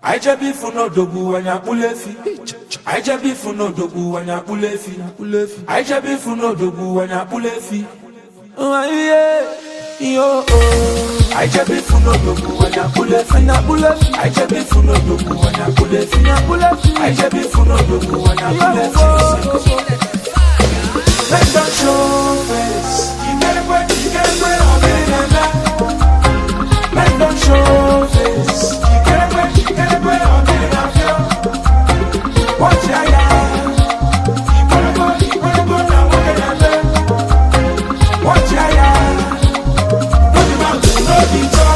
Aijabi funo dogu wanya pulefi. Aijabi funo dogu wanya pulefi. Aijabi funo dogu wanya pulefi. Yo Aijabi funo dogu wanya pulefi. Aijabi funo dogu wanya pulefi. Aijabi funo dogu wanya pulefi. Men don't show face. You get it when I'm in that. Men don't show face. You get it when I'm in that. Watch ya ya. You wanna go now, what can I do? Watch ya ya. Put him out to know the cha.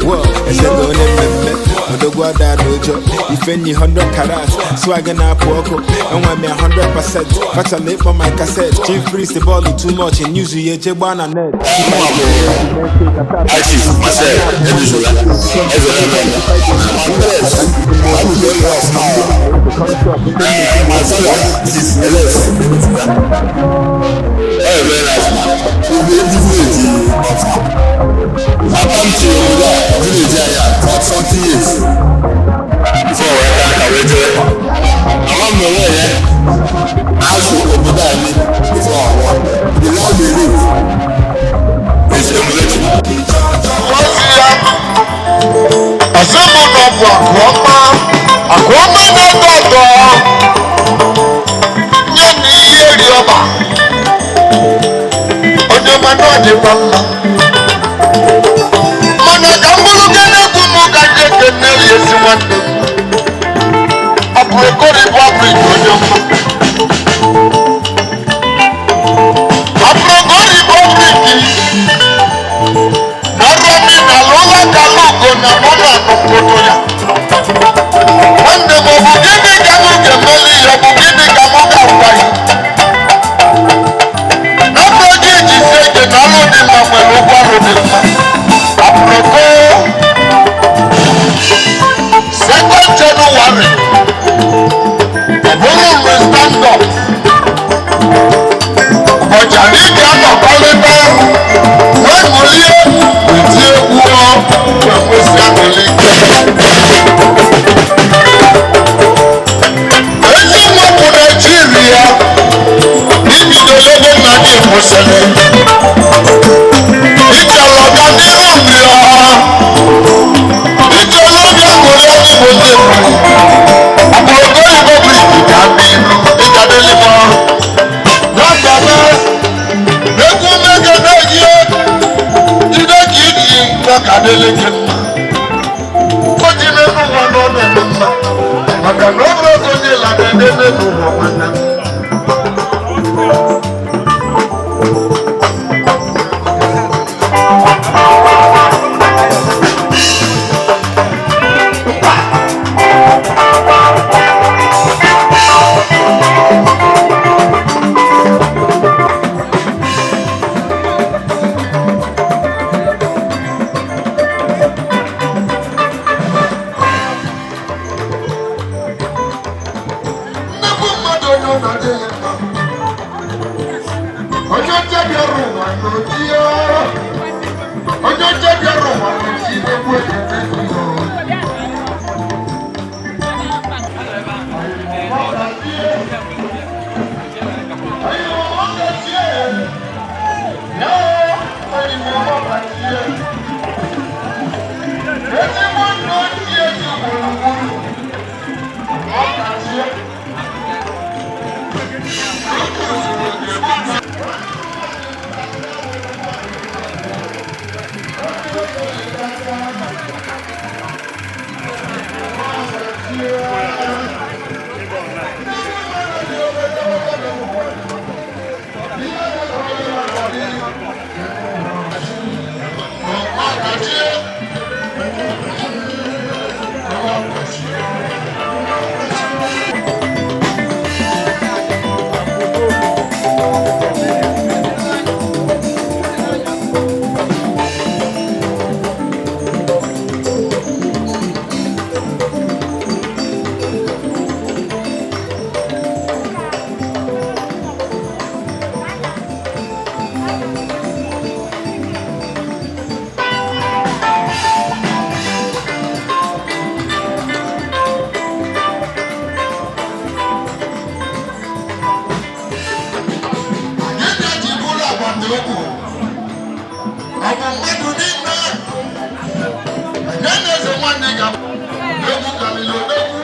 Well, it's a no name. Odogwa da dojo. If any 100 carats, swagger na poko. And when me 100%, fat a lip on my cassette. Chief priest the ball too much in news you jebana net. Active myself, for 20 years. So I can't wait to I'm the way, I should open that. So the Lord believes. It's emulating.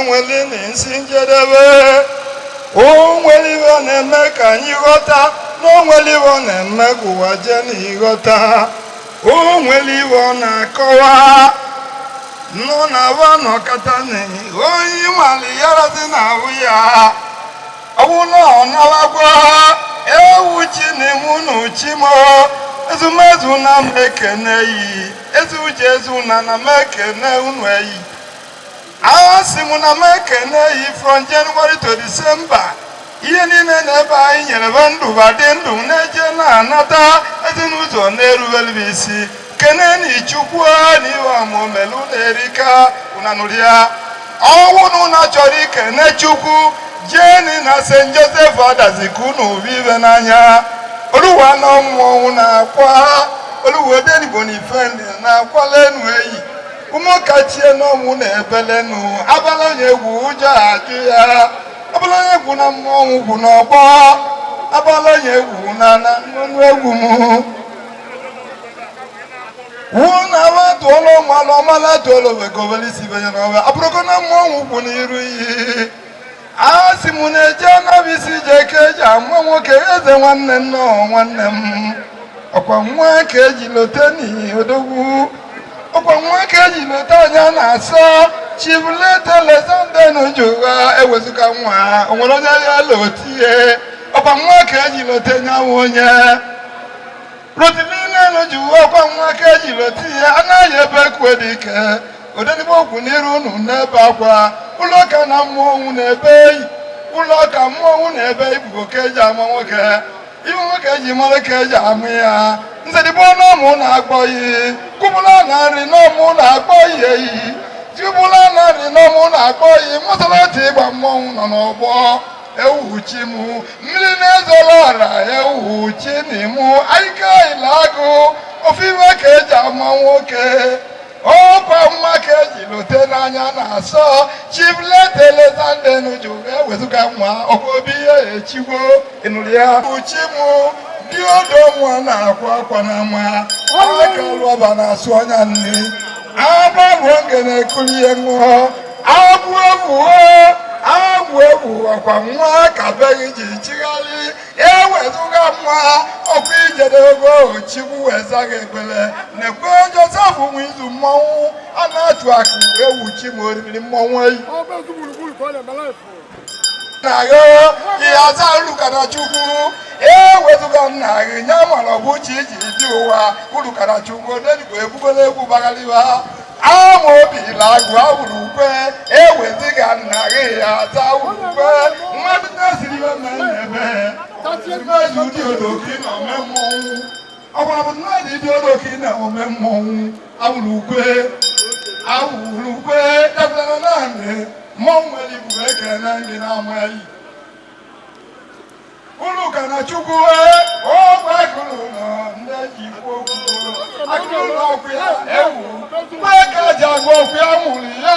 nwere n'isi njedebe o nwere iwe na-eme ka anyị ghọta na o nwere iwe ọ na-eme ka ụwa jee n'ịghọta o nwere iwe ọ na-akọwa nọ na-aba nọkata n'ihi onye nwale yarazi na-ahụ ya ọbụna ọ nawagwa ewu chi na-emu n'uchimo ezumezu na mekene yi ezuji ezu na mekene unu eyi asị m na mekene yi from January to December ihe niile na-ebe anyị nyere be ndụ badị ndụ na-eje na-anata ezinụzọ na-erubere isi kene na ichukwu n'iwe ọmụmelu na-erika unanụrụ ya ọnwụ na chọrọ ikene chukwu jeni na St. Joseph adazikunu vive n'anya oluwa na mmọnwụ na-akwa oluwa odenigbo na ifendi na-akwa lenu eyi ụmụkachie n'ọnwụ na-ebelenu abala onye egwu ụjọ ajụ ya abala onye egwu na mmọnwụ gwu n'ọgbọ abala onye egwu na nnụnụ egwu m wuna watuolo malo mala tuolo vekovelisi venye nove aproko na mmọnwụ gwu n'iru iyi asị m na-eje anabisi jekeja nwa nwoke eze nwanne nnọọ nwanne m ọkwa nwa ka eji lote n'ihi odogwu ọkwa nwa ka eji lote anya na-asọ Chief Alexander Njoga ewezuga nwa o nwere onye ya lotie ọkwa nwa ka eji lote nyawo onye Rotilina Njoga ọkwa nwa ka eji lotie anaghị ebe kwe dike odenigbo okwu n'iru unu n'ebe akwa ụlọụka na mmọnwụ na-ebe eyi ụlọụka mmọnwụ na-ebe ibugo ka eji ama nwoke ibu nwoke eji mara ka eji amụ ya nzedibo n'ọmụ na-akpọ iyi kwụbụla na nri n'ọmụ na-akpọ iyi eyi jibụla na nri n'ọmụ na-akpọ iyi masalati ịgba mmọnwụ nọ n'ọgbọ ewuchi m mmiri na-ezola ọra ewuchi n'imụ aike ile agụ ofe iwe ka eji ama nwoke ọkwa mma ka eji lote n'anya na-asọ Chief Alexander Njoga ewezuga nwa ọkwobi ihe echigbo ịnụrụ ya uchi mụ dị odo nwa na-akwa akwa na ama aka lụọba na-asụ ọnya nne agbabuo ngene ekuli ihe ṅụọ agwụ egwu ọkwa nwa ka beghị ji chigharị ewezuga nwa ọkwa ijedego chikwu wezaghị ekpere na-ekwe Joseph nwe izu mmọnwụ a na-atụ akụ ewuchi ma oriri mmọnwụ eyi na-agụ ihe aza ulukana chukwu ewezuga nna gị nye mara ọbụchi iji dị ụwa ulukana chukwu odenigbo ebugola egwu bagaliba ama obi lagụ awụrụ ukwe eweziga nna gị ya aza ukwe mmadụ na-esiri iwe mmemme mmadụ dị odoki na ome mmọnwụ ọbụla bụ mmadụ dị odoki na ome mmọnwụ awụrụ ukwe ebere naanị mmọnwụ nwere ibu ekele na ndị na-ama eyi ụlụka na chukwu ọgba akụrụ nọ ndị ji ikwu okwu akụrụ na ọkụ ya ewu mgbe ka ji agwa okwu ya mụrụ ya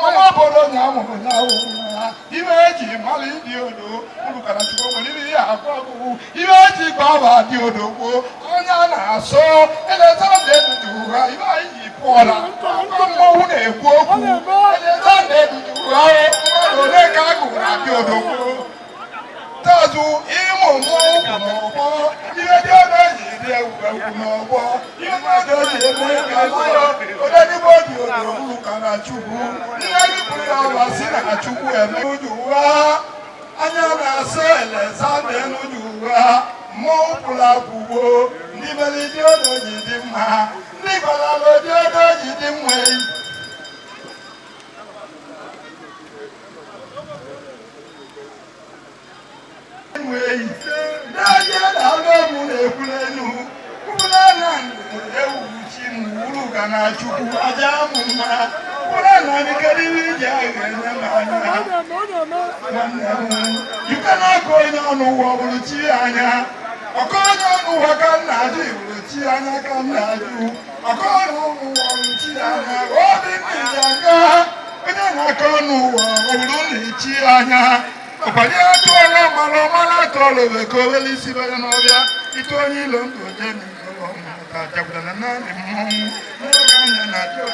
mama obodo nya mụrụ ya wụrụ ya iwe eji mara ịdị odo ụlụka na chukwu nwere ihe akwa ọgwụgwụ iwe eji gbaba dị odo gboo onye a na-asọ Alexander Njoga iwe anyị ji pụọla mmọnwụ na-ekwu okwu Alexander Njoga mmadụ ole ka a gụrụ na dị odo gboo tazu ịmụ mmọnwụ kwụ n'ọgbọ ihe dị ọdọ ji dị egwu n'ọgbọ ihe mmadụ ji eme ka odenigbo dị odo ụlụka na chukwu ihe dịpụrụ ya ọba si na chukwu eme Njoga anya na-asa Alexander Njoga mmọnwụ pụrụ apụgbo ndị mere dị ọdọ ji dị mma ndị gbalala dị ọdọ ji dị mma eyi n'ezie na ọnụọgwụ na-ekwuru elu kwụbụla na ewuchi m ụlụka na chukwu aja amụ mma kwụra na nkeriri iji ahụ enye m anya nwanne m yuka na-akọ onye ọnụ ụwa ọbụrụ chi anya ọkọ onye ọnụ ụwa ka m na-ajụ ibụrụ chi anya ka m na-ajụ ọkọ ọnụ ụwa ọbụrụ chi anya obi mmiri nga onye na-akọ ọnụ ụwa ọbụrụ na chi anya ọkwanye atụọla mara ọmara atụọla ovekowele isi banye n'ọbịa ite onye ilo ndụ oje n'ụlọ ka jagwara na naanị mmọnwụ n'oge anya na-ajụ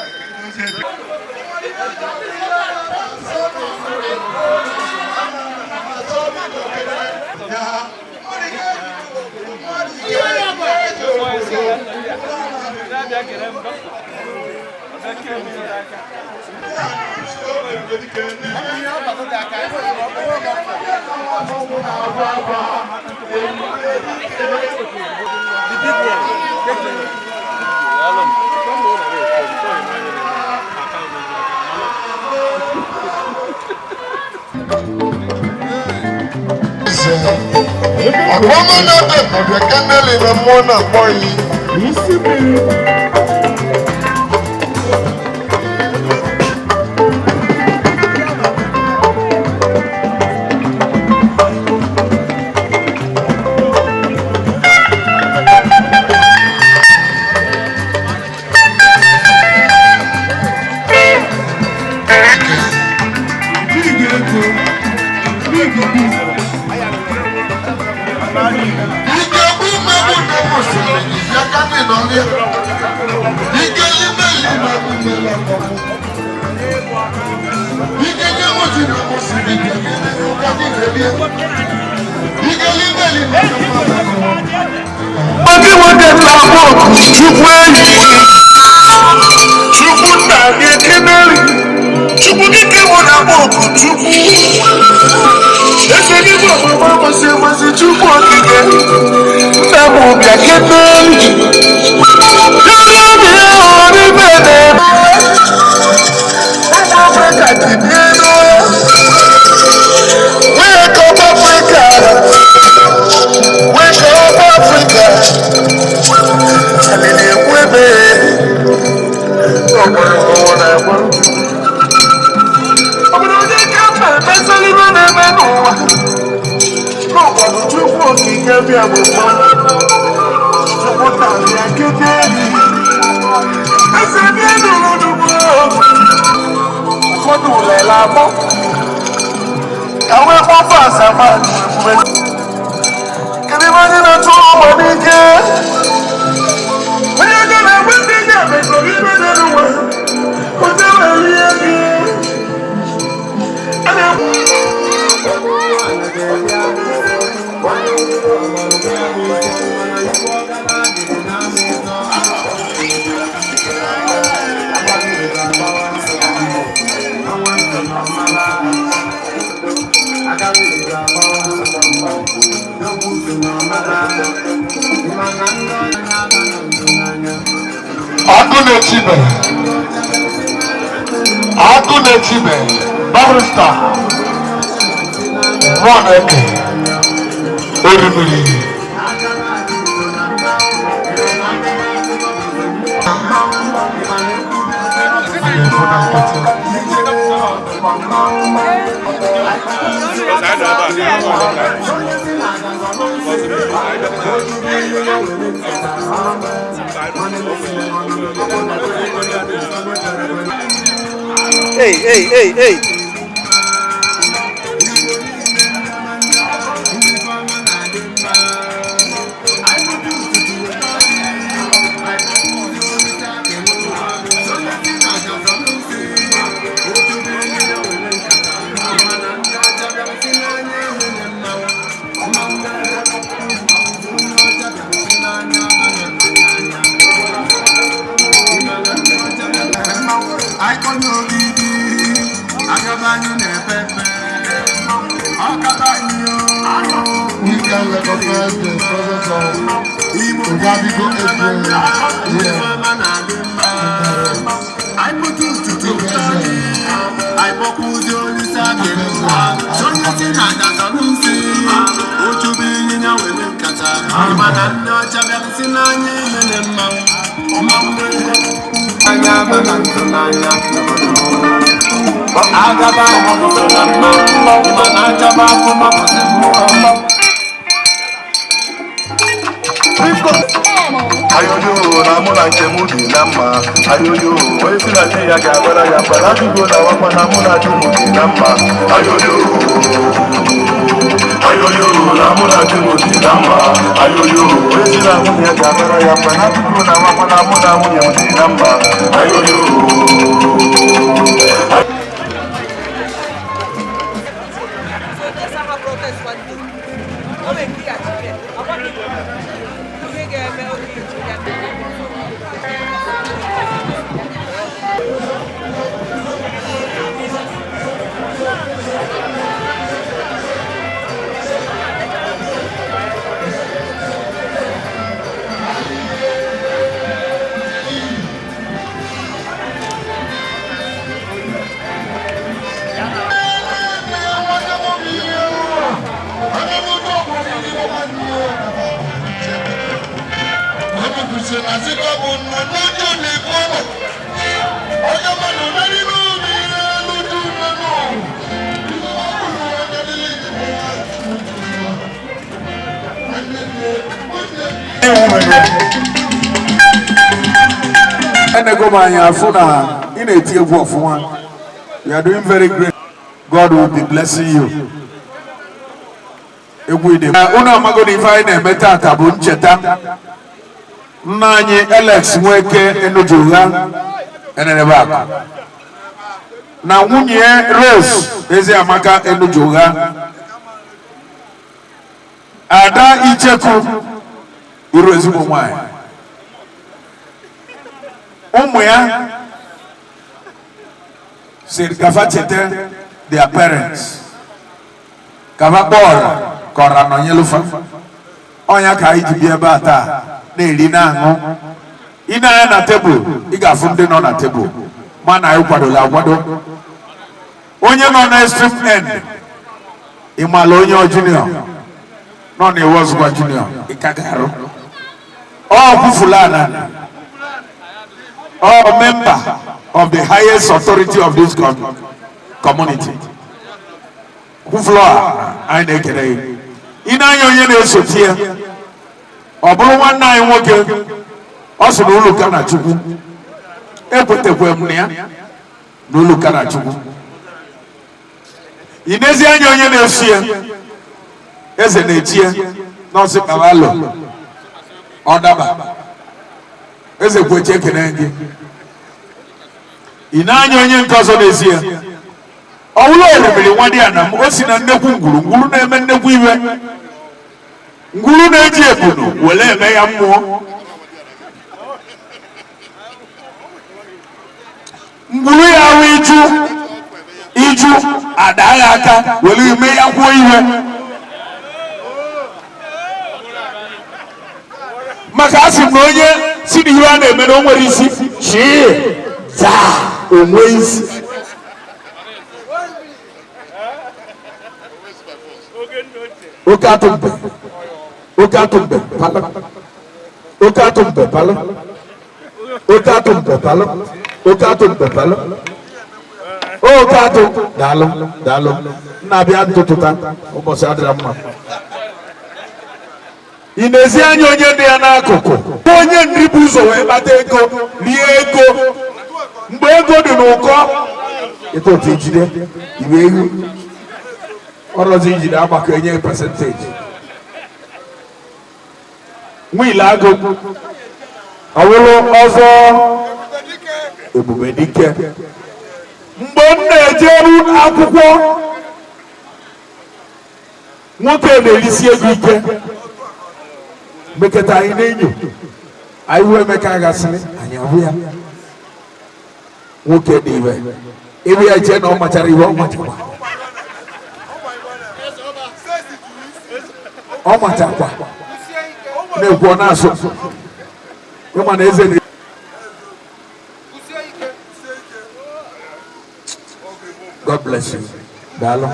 Hey. Ayoyo na mụ na nke m dị na mma. Ayoyo onye si na chi ya ga-agbara ya mgbara ajụgo na wakwa na mụ na chi m dị na mma. Ayoyo na mụ na chi m dị na mma. Ayoyo onye si na nwunye ya ga-agbara ya mgbara ajụgo na wakwa na mụ na nwunye m dị na mma. Ayoyo You are doing very great. God will be blessing you. Una magoni fine meta tabun cheta. Nanye Alex Mweke Enujuga Enebaka. Na wunye Rose Eze Amaka Enujuga. Ada Icheku Urezumo Mwai. Umuya said Kavachete, their parents. Kavabora, Korano Yelufa. Oya Kaiti Biabata, Nelina, Ina na table, Iga funding on a table. Mana Upadola Wado. Onye on extreme end. Imalonyo Junior. None was one junior. Ikagaro. Oh, Bufulana. Oh, member of the highest authority of this community. Kufloa, I make it. Ina yonye sotia. Obulu one nine woke. Also, no look at Chubu. Epote Wemnia. No look at Chubu. Inezia yonye sotia. As an etia. Not a cavallo. Odaba. As a poche kenangi. Inanyo onye nkozo n'ezie owulo orumiri nwadi anam osi na nnekwu nguru na-eme nnekwu iwe nguru na-eji ebunu wele eme ya mmụọ nguru ya awụ iju adagha aka wele eme ya kwuo iwe maka asị na onye si n'ihe a na-eme na o nwere isi chie zaa Always. Okatumbe, pala. Okatumbe, pala. Okatum, dalo. Nabia tututa. Obosi adrama. Inezi anyo onye dị ya n'akụkụ. Onye nribu ụzọ wee bata ego, rie ego. Mgbe ego dị n'ụkọ eto otu ijide iwe ehu ọrọzi ijide agbakọ enye percentage nwile agụ ọwụrụ ọzọ ebube dike mgbe m na-ejeru akwụkwọ nwoke na-erisi ego ike meketa anyị na-enyo anyị wee meka agasịrị anyị ahụ ya nwoke dị ibe ebe ya jee na ọ machara iwe ọ machakwa na-ekwu ọ na-asụ ịma na eze na God bless you daalụ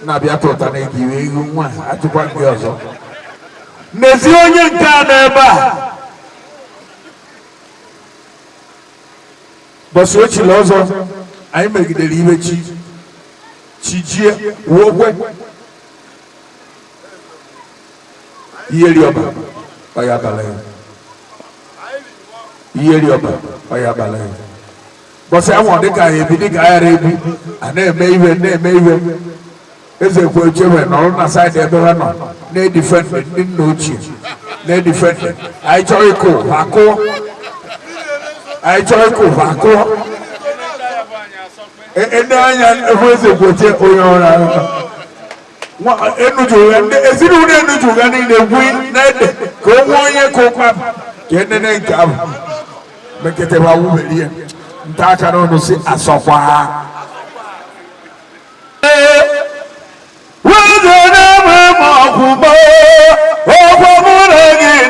na-abịa tụta na ego iwe ihu nwa atụkwa ndị ọzọ n'ezi onye nke a n'ebe a bọsụ ochila ọzọ anyị megidere iwe chijie wogwe iyeri ọba ọya abala ya iyeri ọba ọya abala ya bọsụ ahụ dịka ebi dịka aghara ebi a na-eme iwe eze kwe chewe nọrọ na saịdị ebe ha nọ na-edifende ndị nna ochie na-edifende anyị chọrọ ịkụ akụọ I try to back up. And then who is a good owner? Energy and as you don't energy running the wind, go on your cook up, get the name come. Make it about woman here. Taka no see a sofa. Well, the name of Kuba,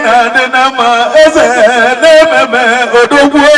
and the number is a name of the way.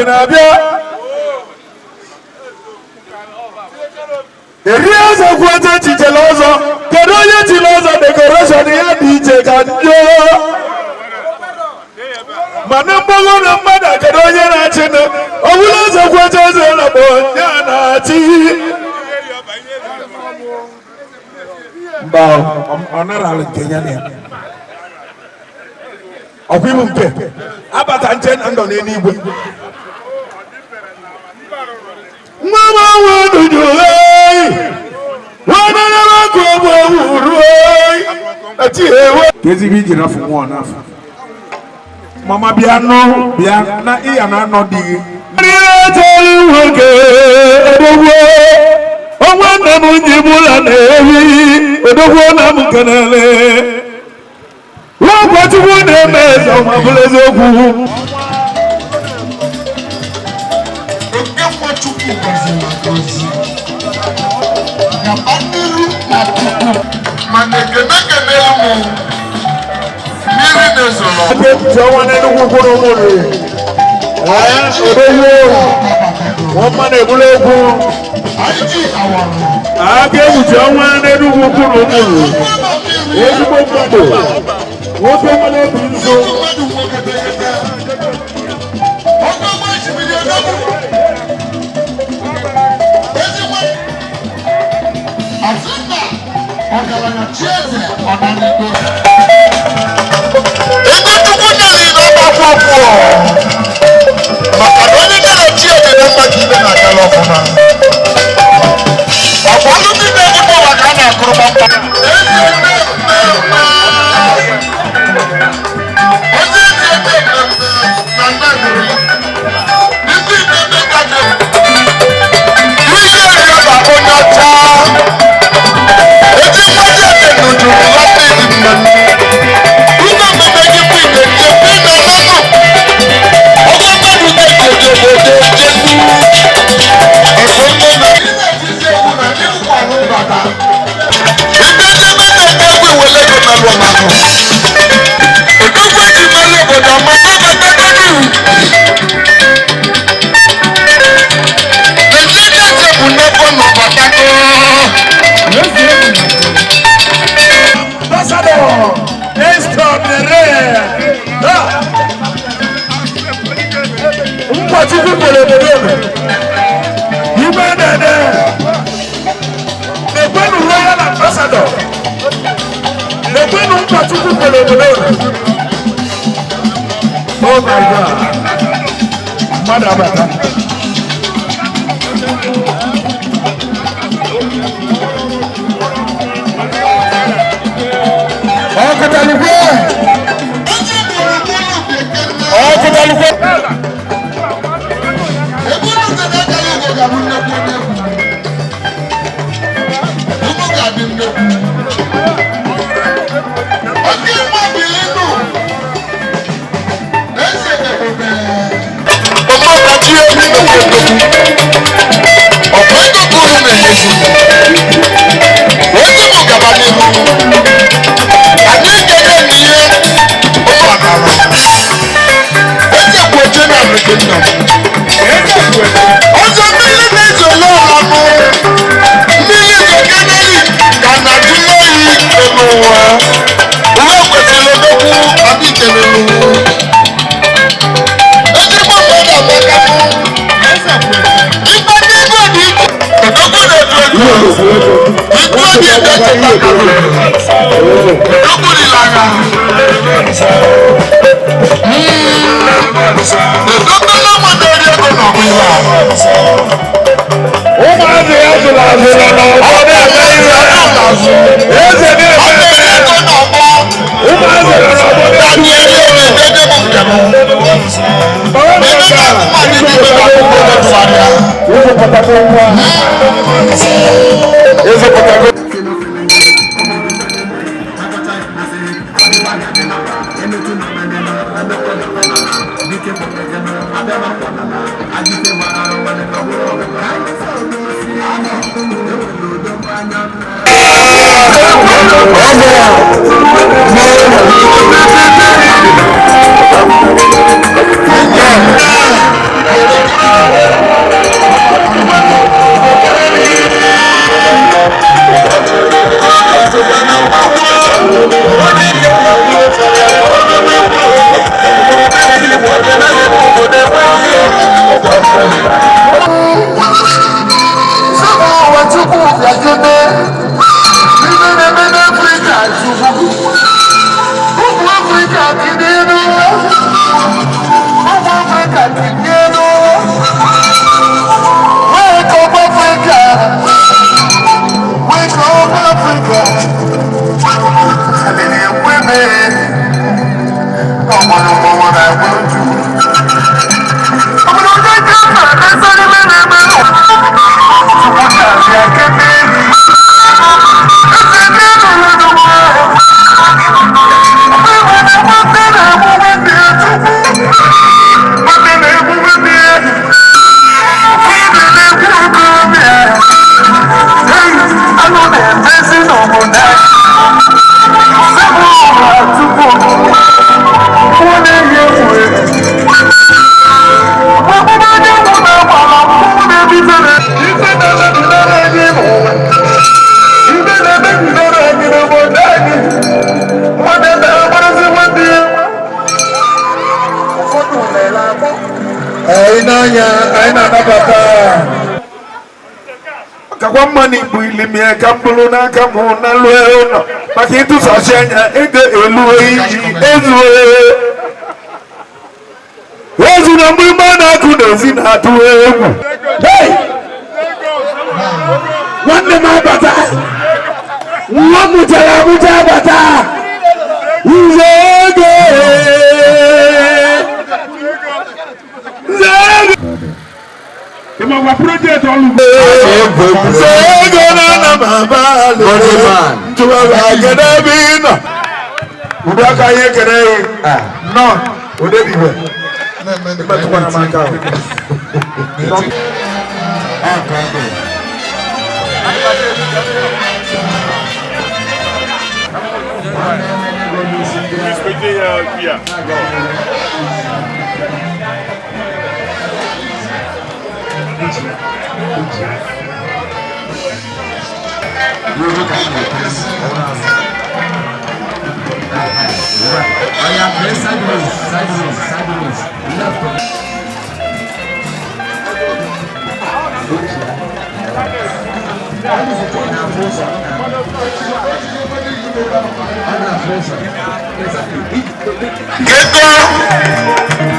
na-abịa Erieze kwete chichele ọzọ kedu onye chile ọzọ dekoreshọn ya dị iche ka ndị mana mgbago na mmadụ kedu onye na-achị na ọbụla eze kwete eze na bụ onye na-achị mba ọ nara ala nke ya na ya ọkwa ibu mpe abata nche na ndọ n'eluigwe mama wadudu wana na makobo uru ati ewe kezi bi jira fun won na fa mama bia no bia na iya na no digi ni tell woke odogwo onwa na mu njibula na ewi odogwo na mu kenele wo kwatu na emezo ma bulezoku Oh my God, Madabata. Oh, Kataluko. Oh, Kataluko. Kakwa mani bu ilimi kambulu na kamu na lue no makitu sashanya ege eluwe ezu na mwima na kunezi na tuwe hey wanne mabata wamutala mutabata zege wa project olugo sego na mama le to wa gada bina uda ka ye kere no ode biwe ma to na maka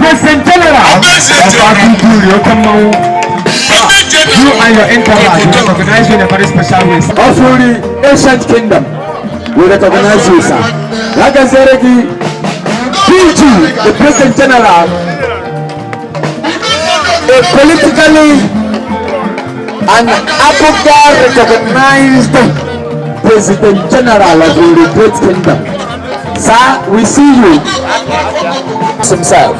President General, you and your entourage will recognize you in a very special way. Of the ancient kingdom, we recognize you, sir. Like I said, PG, the President General, a politically and Africa recognized President General of the great kingdom. Sir, we see you. Himself.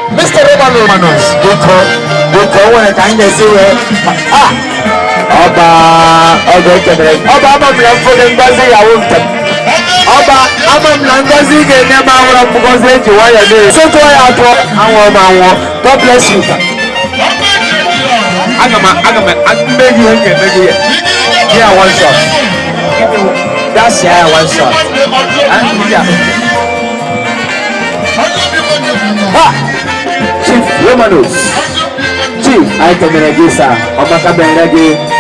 Mr. Romanos, when I can see Oba, God bless you. I'm begging you. Yeah, one shot. That's one shot. Chief Romanos. Chief, I can be a gisa. Omaka Benegi.